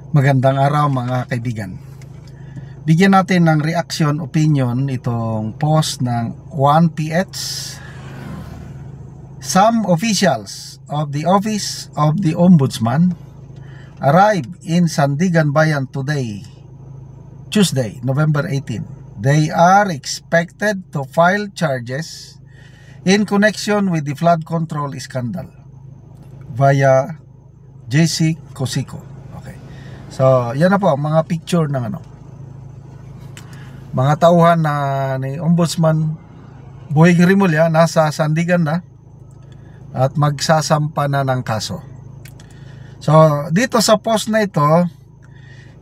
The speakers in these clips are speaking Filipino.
Magandang araw mga kaibigan. Bigyan natin ng reaction, opinion itong post ng 1PH. Some officials of the Office of the Ombudsman arrived in Sandigan Bayan today, Tuesday, November 18. They are expected to file charges in connection with the flood control scandal via JC Cosico. So, yan na po mga picture ng mga tauhan na ni Ombudsman Boying Rimulya nasa Sandigan na at magsasampa na ng kaso. So, dito sa post na ito,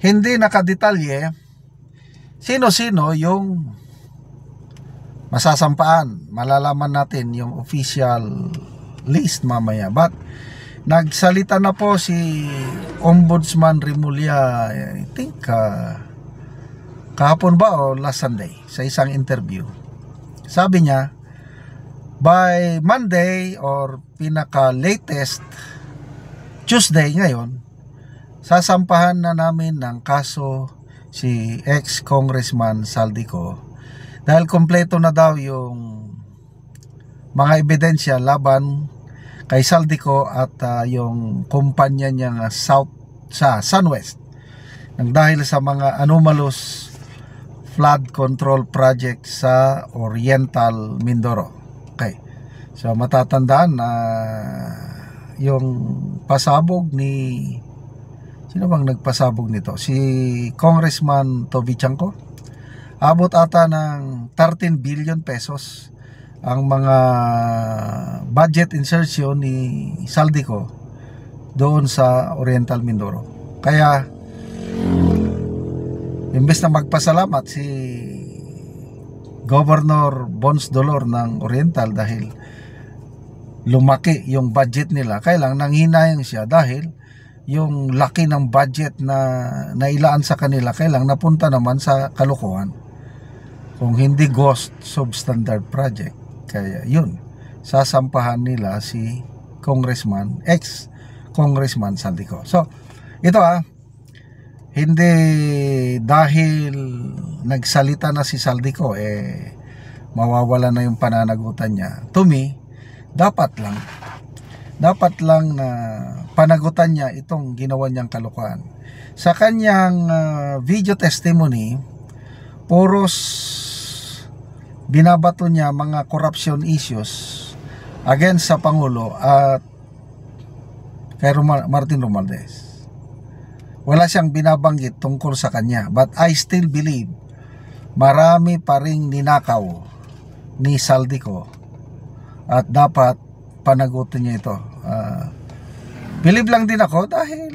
hindi nakadetalye sino-sino yung masasampaan. Malalaman natin yung official list mamaya. But nagsalita na po si Ombudsman Rimulya, I think kahapon ba o last Sunday, sa isang interview. Sabi niya, by Monday or pinaka-latest Tuesday ngayon, sasampahan na namin ng kaso si ex-congressman Saldico dahil kompleto na daw yung mga ebidensya laban kay Saldico at yung kumpanya niyang South sa Sunwest nang dahil sa mga anomalous flood control project sa Oriental Mindoro. Okay. So matatandaan na yung pasabog ni sino bang nagpasabog nito? Si Congressman Toby Chanco. Abot ata ng 13 billion pesos ang mga budget insertion ni Saldico doon sa Oriental Mindoro. Kaya imbes na magpasalamat si Governor Bons Dolor ng Oriental dahil lumaki yung budget nila, kaya lang nanghinayang siya dahil yung laki ng budget na nailaan sa kanila kaya lang napunta naman sa kalokohan, kung hindi ghost substandard project. Kaya yun, sasampahan nila si Congressman, ex-Congressman Saldico. So, ito hindi dahil nagsalita na si Saldico, mawawala na yung pananagutan niya. To me, dapat lang na panagutan niya itong ginawa niyang kalokohan. Sa kanyang video testimony, puros binabato niya mga corruption issues against sa Pangulo at kay Martin Romualdez. Wala siyang binabanggit tungkol sa kanya. But I still believe marami pa ring ninakaw ni Saldico at dapat panagutin niya ito. Believe lang din ako dahil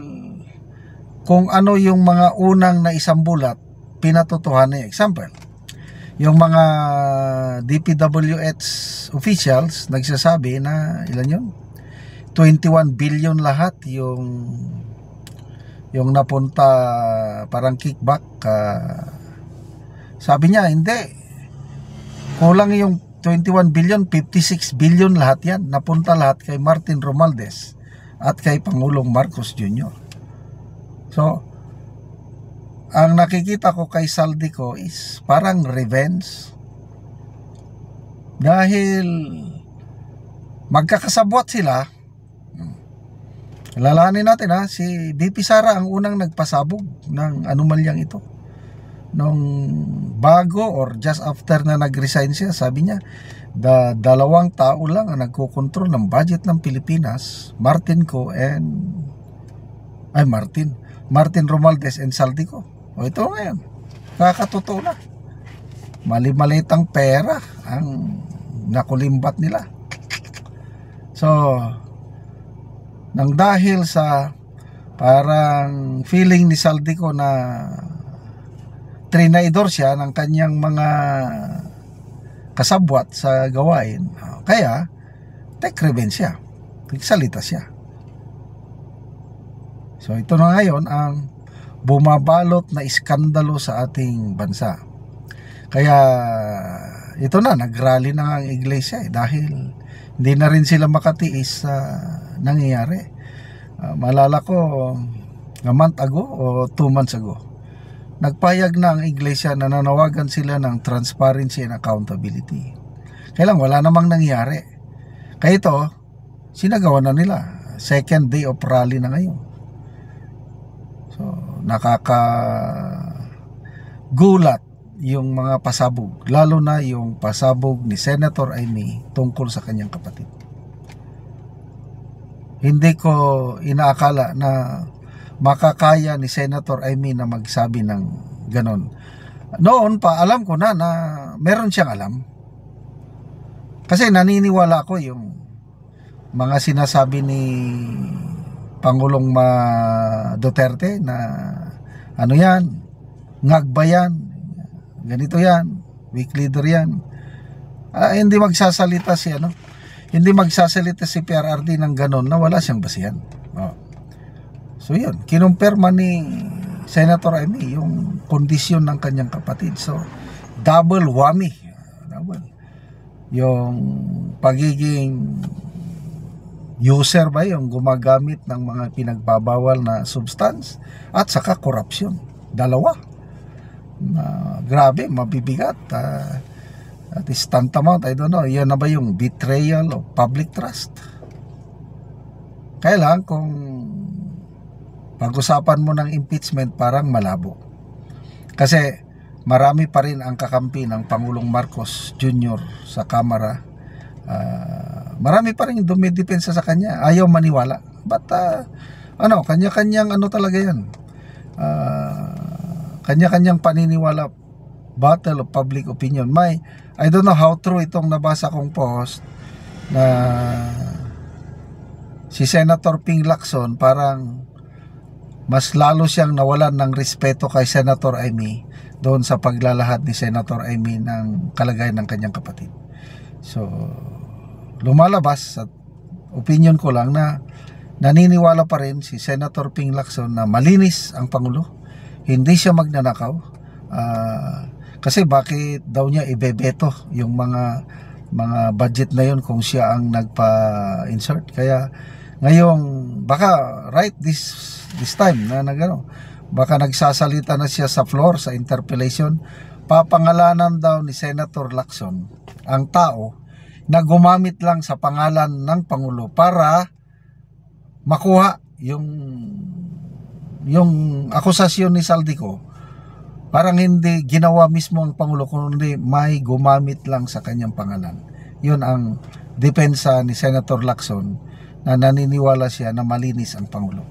kung ano yung mga unang na isang bulat pinatotohanan niya. Example, yung mga DPWH officials nagsasabi na ilan yun? 21 billion lahat yung napunta parang kickback. Sabi niya hindi, kulang yung 21 billion, 56 billion lahat yan. Napunta lahat kay Martin Romualdez at kay Pangulong Marcos Jr. So, ang nakikita ko kay Saldico is parang revenge. Dahil magkakasabwat sila. Lalahanin natin si BP Sara ang unang nagpasabog ng anomalyang ito. Nung bago or just after na nag-resign siya, sabi niya, dalawang tao lang ang nagkokontrol ng budget ng Pilipinas, Martin Romualdez and Saldico. O ito ngayon, kakatotoo na. Mali-malitang pera ang nakulimbat nila. So, nang dahil sa parang feeling ni Saldico na trinaidor siya ng kanyang mga kasabwat sa gawain, kaya take revenge siya, nagsalita siya. So ito na ngayon ang bumabalot na iskandalo sa ating bansa. Kaya ito na, nagrally na ang iglesia dahil hindi na rin sila makatiis sa nangyayari. Malala ko a month ago o 2 months ago. Nagpayag na ang iglesia na nanawagan sila ng transparency and accountability. Kailang wala namang nangyari. Kaya ito, sinagawa na nila. Second day of rally na ngayon. So, nakakagulat yung mga pasabog. Lalo na yung pasabog ni Senator Amy tungkol sa kanyang kapatid. Hindi ko inaakala na makakaya ni Senator Amy na magsabi ng ganon. Noon pa, alam ko na meron siyang alam. Kasi naniniwala ko yung mga sinasabi ni Pangulong Duterte na ano yan, ngagba yan, ganito yan, weak leader yan. Hindi magsasalita si PRRD ng ganon na wala siyang basihan. So yun, kinumpirma ni Senator Amy yung kondisyon ng kanyang kapatid. So double whammy. Yung pagiging user ba, yung gumagamit ng mga pinagbabawal na substance, at saka korupsyon. Dalawa. Grabe, mabibigat. At is tantamount, I don't know, yan na ba yung betrayal of public trust? Kaya lang, kung pag-usapan mo ng impeachment, parang malabo. Kasi marami pa rin ang kakampi ng Pangulong Marcos Jr. sa Kamara. Marami pa rin dumidepensa sa kanya. Ayaw maniwala. But kanya-kanyang talaga yan. Kanya-kanyang paniniwala. Battle of public opinion. I don't know how true itong nabasa kong post na si Senator Ping Lacson parang mas lalo siyang nawalan ng respeto kay Senator Amy doon sa paglalahad ni Senator Amy ng kalagayan ng kanyang kapatid. So, lumalabas at opinion ko lang na naniniwala pa rin si Senator Ping Lacson na malinis ang Pangulo. Hindi siya magnanakaw. Kasi bakit daw niya ibebeto yung mga budget na yun kung siya ang nagpa-insert. Kaya ngayong baka right this time na baka nagsasalita na siya sa floor sa interpellation, papangalanan daw ni Senator Lacson ang tao na gumamit lang sa pangalan ng Pangulo para makuha yung akusasyon ni Saldico. Parang hindi ginawa mismo ang Pangulo, kundi may gumamit lang sa kanyang pangalan. Yun ang depensa ni Senator Lacson, na naniniwala siya na malinis ang Pangulo.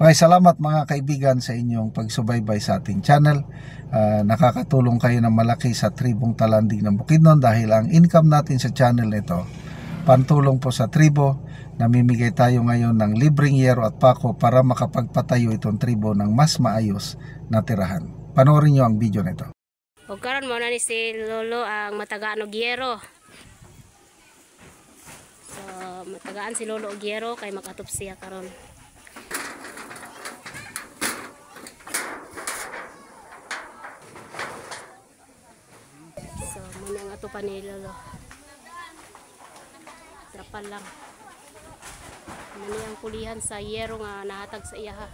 Okay, salamat mga kaibigan sa inyong pagsubaybay sa ating channel. Nakakatulong kayo ng malaki sa tribong Talanding ng Bukidnon dahil ang income natin sa channel nito, pantulong po sa tribo. Namimigay tayo ngayon ng libreng yero at pako para makapagpatayo itong tribo ng mas maayos na tirahan. Panoorin nyo ang video nito. O karon mo na ni si Lolo ang matagaan og yero. So matagaan si Lolo og yero kay makatupsiya karon. So muna nga pa ni Lolo. Trapal lang. Mani ang kulihan sa yero nga nahatag sa iya ha.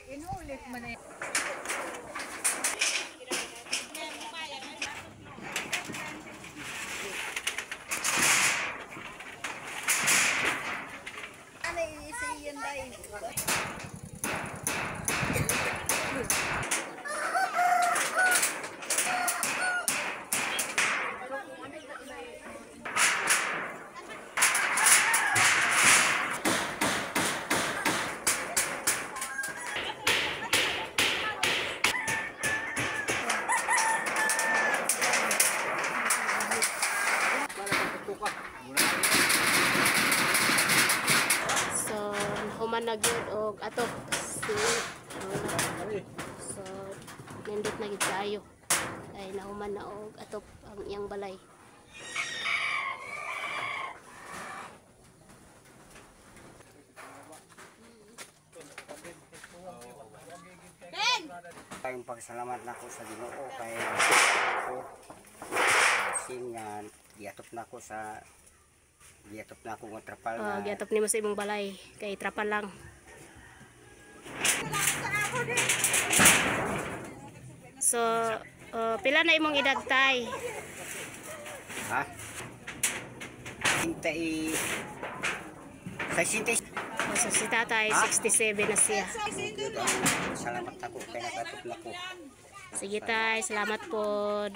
Inulit mo na. Ano iisiyan dahil? Nagyod og atok so nindot na gid kayo ay nahuman na og atok ang iyang balay. Ang pagsalamat nako sa Ginoo kay giatop na ako ng trapal Oh, na giatop nimo sa imong balay kay trapal lang. So, pila na imong edad tay? ha. Hintay sa sintes. So, si tatay 67 na siya. Salamat ako kay nagatop na ko. Sige tay, salamat pod.